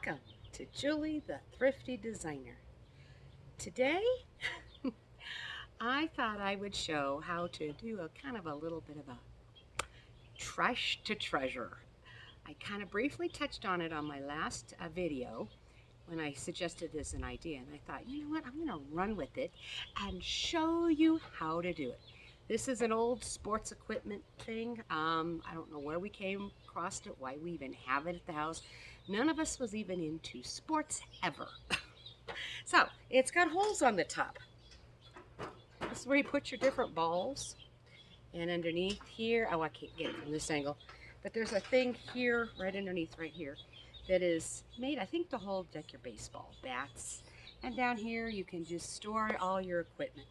Welcome to Julie the Thrifty Designer. Today, I thought I would show how to do a kind of a little bit of a trash to treasure. I kind of briefly touched on it on my last video when I suggested this an idea, and I thought, you know what, I'm going to run with it and show you how to do it. This is an old sports equipment thing. I don't know where we came across it, why we even have it at the house. None of us was even into sports ever. So it's got holes on the top. This is where you put your different balls. And underneath here, oh, I can't get it from this angle, but there's a thing here, right underneath right here, that is made, I think, to hold like your baseball bats. And down here you can just store all your equipment.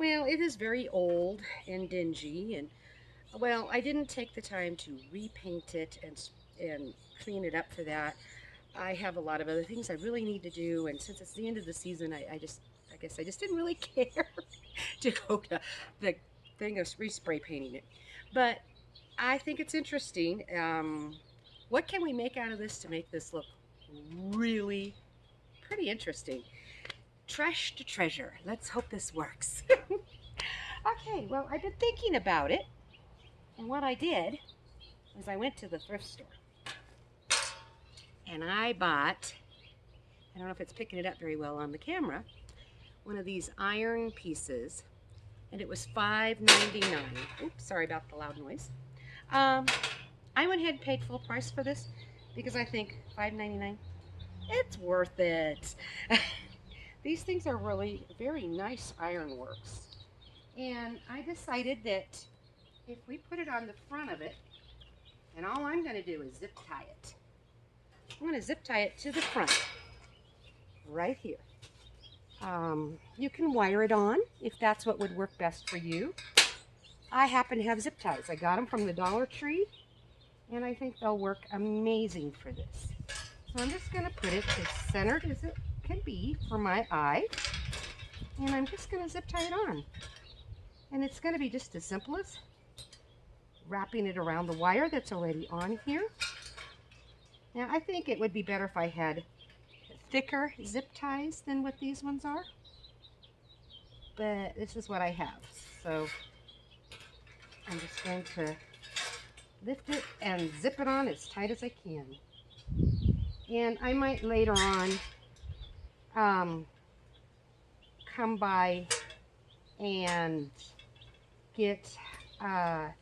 Well, it is very old and dingy, and well, I didn't take the time to repaint it and clean it up for that. I have a lot of other things I really need to do, and since it's the end of the season, I guess I just didn't really care to go to the thing of spray painting it. But I think it's interesting. What can we make out of this to make this look really pretty interesting? Trash to treasure. Let's hope this works. Okay, well, I've been thinking about it, and what I did was I went to the thrift store, and I bought, I don't know if it's picking it up very well on the camera, one of these iron pieces, and it was $5.99. Oops, sorry about the loud noise. I went ahead and paid full price for this because I think $5.99, it's worth it. These things are really very nice ironworks. And I decided that if we put it on the front of it, and all I'm going to do is zip tie it. I'm going to zip tie it to the front, right here. You can wire it on if that's what would work best for you. I happen to have zip ties. I got them from the Dollar Tree, and I think they'll work amazing for this. So I'm just going to put it as centered as it can be for my eye, and I'm just going to zip tie it on. And it's going to be just as simple as wrapping it around the wire that's already on here. Now, I think it would be better if I had thicker zip ties than what these ones are, but this is what I have. So I'm just going to lift it and zip it on as tight as I can. And I might later on come by and get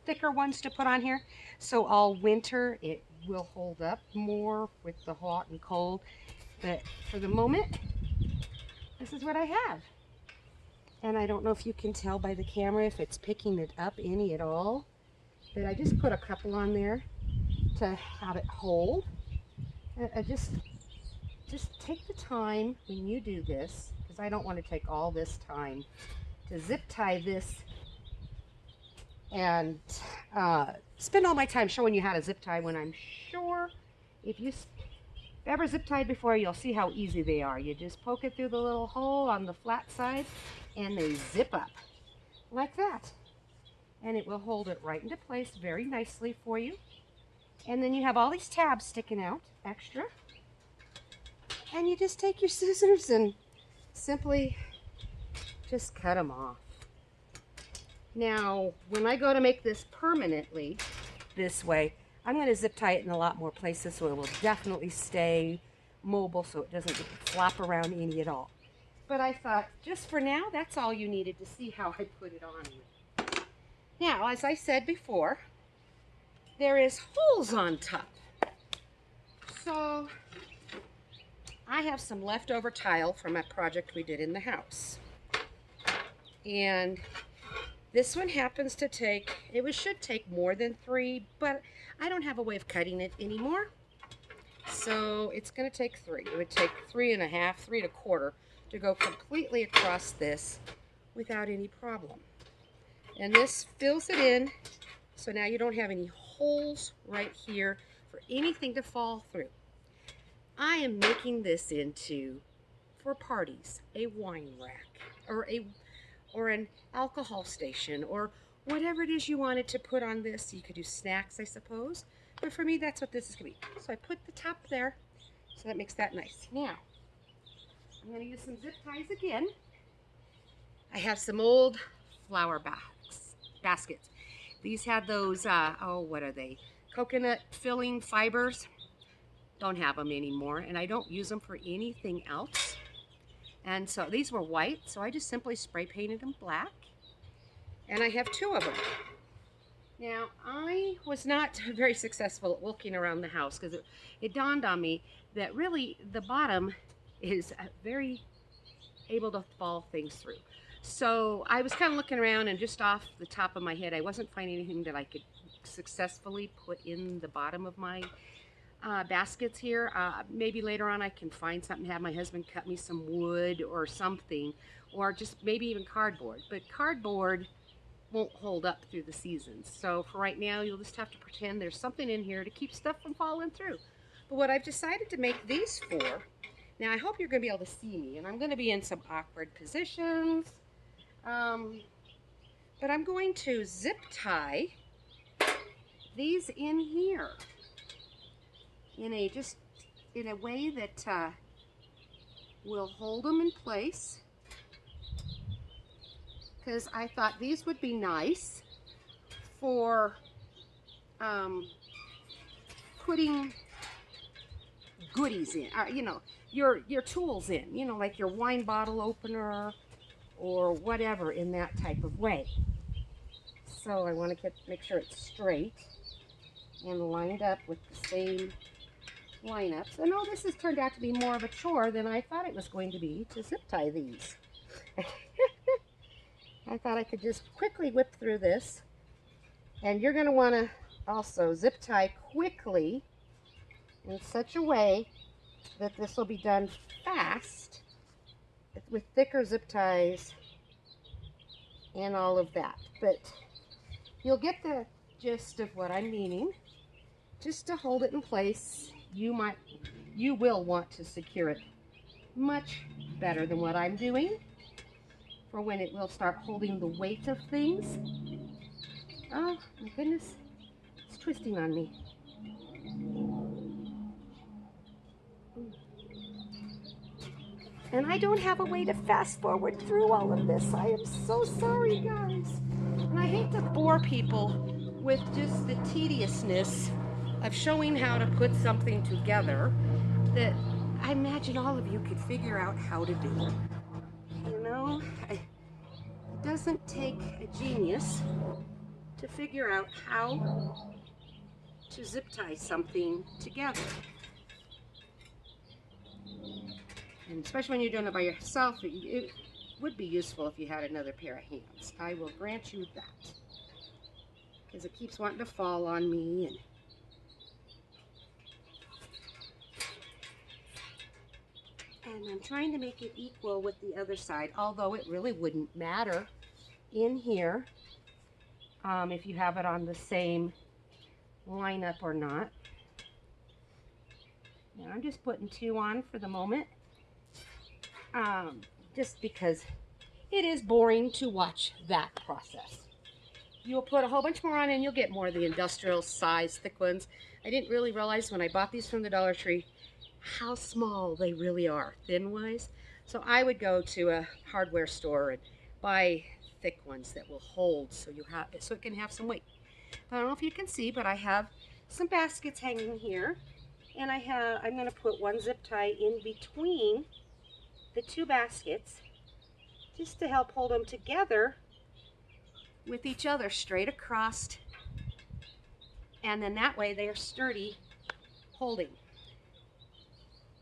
thicker ones to put on here, so all winter it will hold up more with the hot and cold. But for the moment, this is what I have. And I don't know if you can tell by the camera if it's picking it up any at all, but I just put a couple on there to have it hold. And just take the time when you do this, because I don't want to take all this time to zip tie this and spend all my time showing you how to zip tie, when I'm sure if you've ever zip tied before, you'll see how easy they are. You just poke it through the little hole on the flat side and they zip up like that, and it will hold it right into place very nicely for you. And then you have all these tabs sticking out extra, and you just take your scissors and simply just cut them off. Now, when I go to make this permanently this way, I'm going to zip tie it in a lot more places, so it will definitely stay mobile, so it doesn't flop around any at all. But I thought, just for now, that's all you needed to see how I put it on. Now, as I said before, there is holes on top. So I have some leftover tile from a project we did in the house. And this one happens to take, should take more than 3, but I don't have a way of cutting it anymore. So it's going to take 3. It would take 3.5, 3.25 to go completely across this without any problem. And this fills it in, so now you don't have any holes right here for anything to fall through. I am making this into, for parties, a wine rack, or an alcohol station, or whatever it is you wanted to put on this. You could do snacks, I suppose, but for me that's what this is going to be. So I put the top there, So that makes that nice. Now, I'm going to use some zip ties again. I have some old flower baskets. These had those, oh, what are they? Coconut filling fibers. Don't have them anymore, and I don't use them for anything else. And so these were white, so I just simply spray painted them black. And I have 2 of them. Now, I was not very successful at looking around the house because it dawned on me that really the bottom is very able to fall things through. So I was kind of looking around, and just off the top of my head, I wasn't finding anything that I could successfully put in the bottom of my baskets here. Maybe later on I can find something, have my husband cut me some wood or something, or just maybe even cardboard. But cardboard won't hold up through the seasons. So for right now, you'll just have to pretend there's something in here to keep stuff from falling through. But what I've decided to make these for, now I hope you're going to be able to see me, and I'm going to be in some awkward positions. But I'm going to zip tie these in here in a way that will hold them in place, because I thought these would be nice for putting goodies in, you know, your tools in, you know, like your wine bottle opener or whatever, in that type of way. So I want to make sure it's straight and lined up with the same lineups. And oh, this has turned out to be more of a chore than I thought it was going to be to zip tie these. I thought I could just quickly whip through this. And you're going to want to also zip tie quickly in such a way that this will be done fast with thicker zip ties and all of that. But you'll get the gist of what I'm meaning. Just to hold it in place, you will want to secure it much better than what I'm doing for when it will start holding the weight of things. Oh my goodness, it's twisting on me. And I don't have a way to fast forward through all of this. I am so sorry, guys. And I hate to bore people with just the tediousness of showing how to put something together that I imagine all of you could figure out how to do. You know, it doesn't take a genius to figure out how to zip tie something together. And especially when you're doing it by yourself, it would be useful if you had another pair of hands. I will grant you that. Because it keeps wanting to fall on me. And I'm trying to make it equal with the other side, although it really wouldn't matter in here if you have it on the same lineup or not. And I'm just putting 2 on for the moment. Just because it is boring to watch that process. You'll put a whole bunch more on and you'll get more of the industrial size thick ones. I didn't really realize when I bought these from the Dollar Tree how small they really are thin wise. So I would go to a hardware store and buy thick ones that will hold so it can have some weight. I don't know if you can see, but I have some baskets hanging here, and I'm going to put 1 zip tie in between the 2 baskets just to help hold them together with each other straight across, and then that way they are sturdy holding.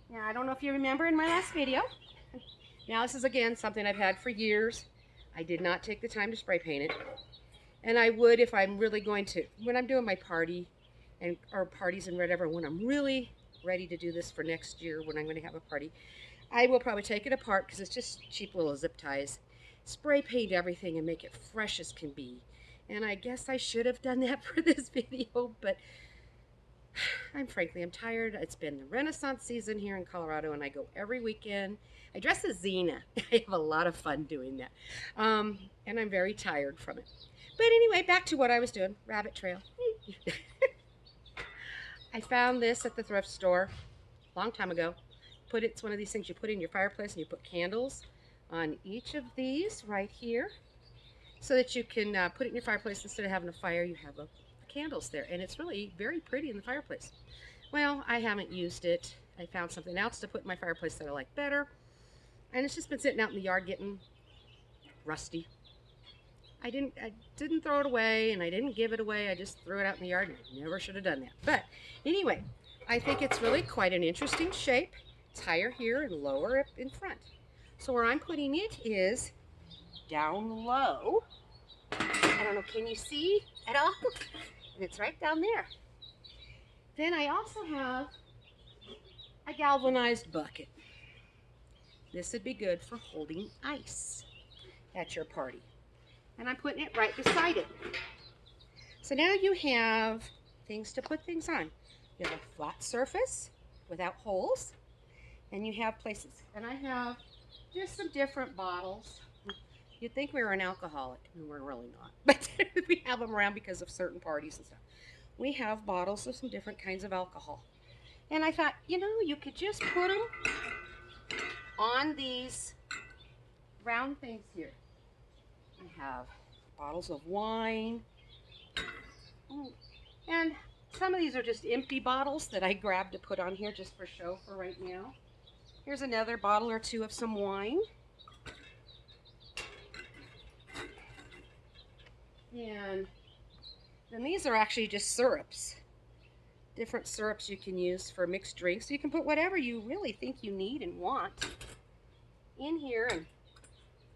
Now, I don't know if you remember in my last video, now this is again something I've had for years. I did not take the time to spray paint it, and I would if I'm really going to, when I'm doing my party or parties and whatever, when I'm really ready to do this for next year when I'm going to have a party, I will probably take it apart because it's just cheap little zip ties. Spray paint everything and make it fresh as can be. And I guess I should have done that for this video, but I'm tired. It's been the Renaissance season here in Colorado, and I go every weekend. I dress as Xena. I have a lot of fun doing that. And I'm very tired from it. But anyway, back to what I was doing. Rabbit trail. I found this at the thrift store. long time ago. It's one of these things you put in your fireplace, and you put candles on each of these right here, so that you can put it in your fireplace. Instead of having a fire, you have the candles there, and it's really very pretty in the fireplace. Well, I haven't used it. I found something else to put in my fireplace that I like better, and it's just been sitting out in the yard getting rusty. I didn't throw it away, and I didn't give it away. I just threw it out in the yard, and I never should have done that. But anyway, I think it's really quite an interesting shape. It's higher here and lower up in front. So where I'm putting it is down low. I don't know, can you see at all? And it's right down there. Then I also have a galvanized bucket. This would be good for holding ice at your party. And I'm putting it right beside it. So now you have things to put things on. You have a flat surface without holes, and you have places. And I have just some different bottles. You'd think we were an alcoholic, and we're really not. But we have them around because of certain parties and stuff. We have bottles of some different kinds of alcohol. And I thought, you know, you could just put them on these round things here. I have bottles of wine. And some of these are just empty bottles that I grabbed to put on here just for show for right now. Here's another bottle or two of some wine. And then these are actually just syrups. Different syrups you can use for mixed drinks. You can put whatever you really think you need and want in here, and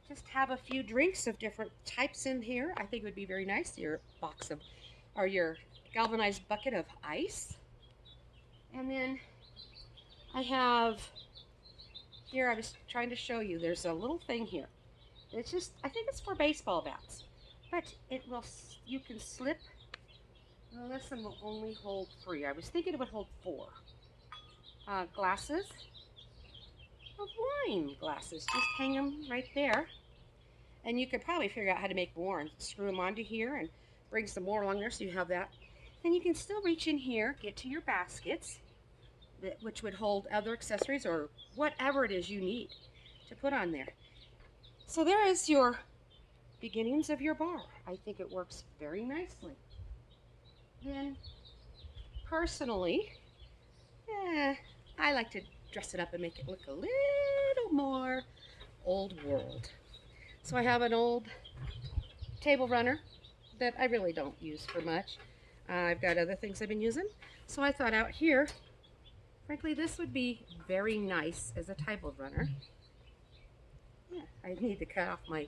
just have a few drinks of different types in here. I think it would be very nice. Your box of, or your galvanized bucket of ice. And then I have here, I was trying to show you, there's a little thing here. It's just, I think it's for baseball bats. But it will, you can slip, well, this one will only hold 3. I was thinking it would hold 4 glasses of wine glasses. Just hang them right there. And you could probably figure out how to make more and screw them onto here and bring some more along there so you have that. Then you can still reach in here, get to your baskets, which would hold other accessories or whatever it is you need to put on there. So there is your beginnings of your bar. I think it works very nicely. Then, personally, I like to dress it up and make it look a little more old world. So I have an old table runner that I really don't use for much. I've got other things I've been using. So I thought out here, frankly, this would be very nice as a table runner. Yeah, I need to cut off my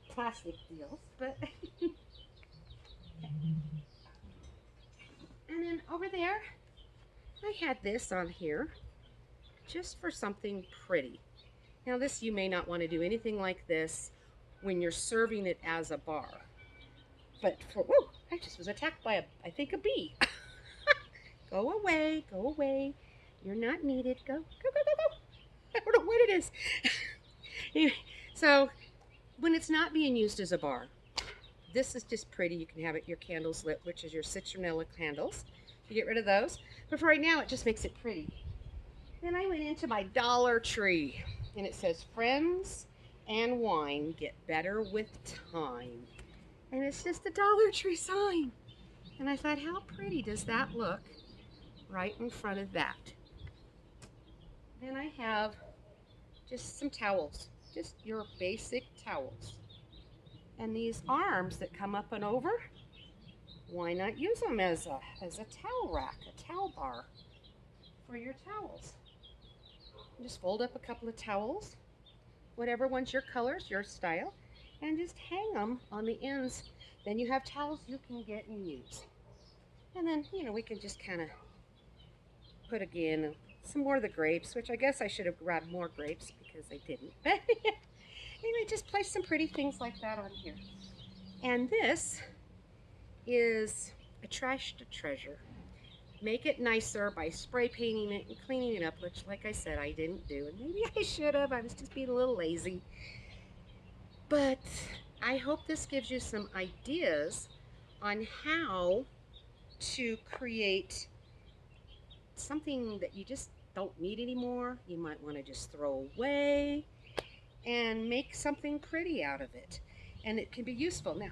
plastic deals, but and then over there I had this on here just for something pretty. Now this, you may not want to do anything like this when you're serving it as a bar, but for, whoa, I just was attacked by I think a bee. Go away, go away, you're not needed. Go, go, go, go, go. I don't know what it is. Anyway, so when it's not being used as a bar, this is just pretty. You can have it, your candles lit, which is your citronella candles. You get rid of those. But for right now, it just makes it pretty. Then I went into my Dollar Tree, and it says, friends and wine get better with time. And it's just a Dollar Tree sign. And I thought, how pretty does that look right in front of that? Then I have just some towels. Just your basic towels. And these arms that come up and over, why not use them as a towel rack, a towel bar for your towels? And just fold up a couple of towels, whatever one's your colors, your style, and just hang them on the ends. Then you have towels you can get and use. And then, you know, we can just kind of put again some more of the grapes, which I guess I should have grabbed more grapes because I didn't. But anyway, just place some pretty things like that on here. And this is a trash to treasure. Make it nicer by spray painting it and cleaning it up, which, like I said, I didn't do. And maybe I should have. I was just being a little lazy. But I hope this gives you some ideas on how to create something that you just don't need anymore, you might want to just throw away and make something pretty out of it. And it can be useful. Now,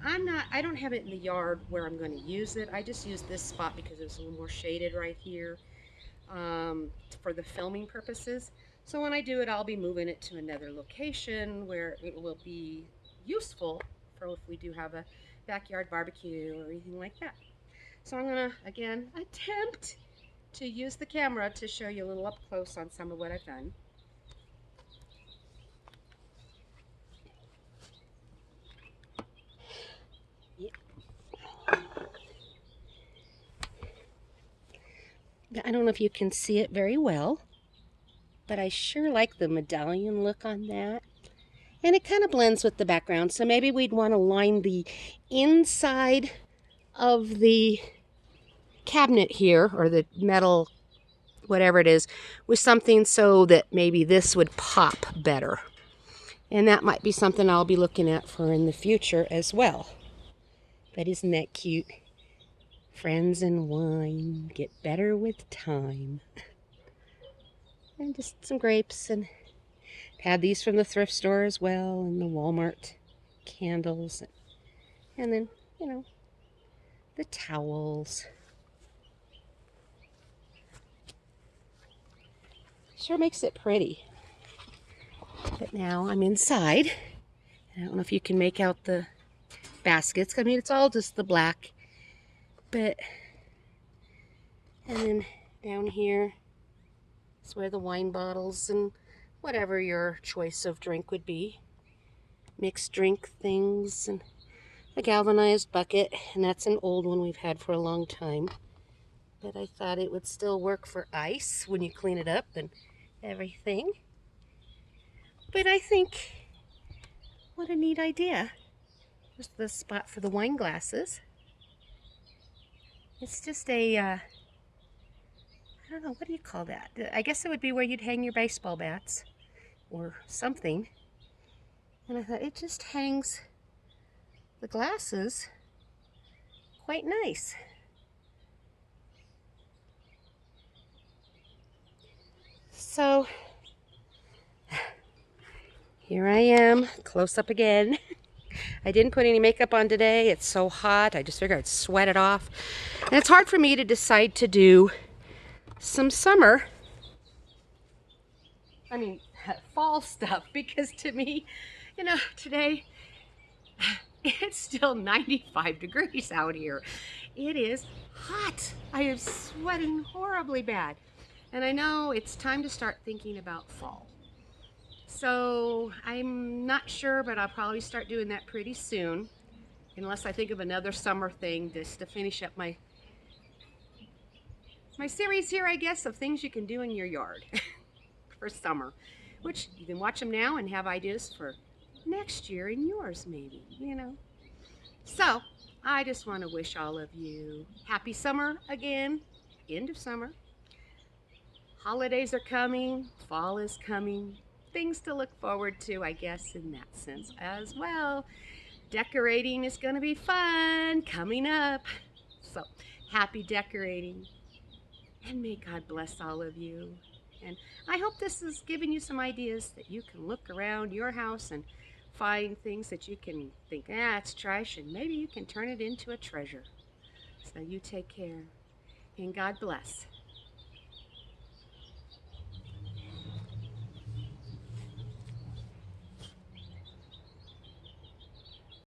I don't have it in the yard where I'm going to use it. I just use this spot because it's a little more shaded right here for the filming purposes. So when I do it, I'll be moving it to another location where it will be useful for if we do have a backyard barbecue or anything like that. So I'm going to, again, attempt to use the camera to show you a little up close on some of what I've done. I don't know if you can see it very well, but I sure like the medallion look on that. And it kind of blends with the background, so maybe we'd want to line the inside of the cabinet here, or the metal, whatever it is, with something so that maybe this would pop better. And that might be something I'll be looking at for in the future as well. But isn't that cute? Friends and wine get better with time. And just some grapes, and had these from the thrift store as well, and the Walmart candles, and then, you know, the towels. Sure makes it pretty. But now I'm inside. I don't know if you can make out the baskets. I mean, it's all just the black. But, and then down here is where the wine bottles and whatever your choice of drink would be. Mixed drink things, and a galvanized bucket, and that's an old one we've had for a long time. But I thought it would still work for ice when you clean it up and everything. But I think, what a neat idea. There's the spot for the wine glasses. It's just a, I don't know, what do you call that? I guess it would be where you'd hang your baseball bats or something. And I thought it just hangs the glasses quite nice. So here I am, close up again. I didn't put any makeup on today. It's so hot. I just figured I'd sweat it off. And it's hard for me to decide to do some summer, fall stuff, because to me, you know, today it's still 95 degrees out here. It is hot. I am sweating horribly bad. And I know it's time to start thinking about fall. So I'm not sure, but I'll probably start doing that pretty soon, unless I think of another summer thing just to finish up my series here, I guess, of things you can do in your yard for summer, which you can watch them now and have ideas for next year in yours, maybe, you know. So I just want to wish all of you happy summer again, end of summer. Holidays are coming, fall is coming. Things to look forward to, I guess, in that sense as well. Decorating is going to be fun coming up. So happy decorating, and may God bless all of you. And I hope this is giving you some ideas that you can look around your house and find things that you can think, it's trash, and maybe you can turn it into a treasure. So you take care, and God bless.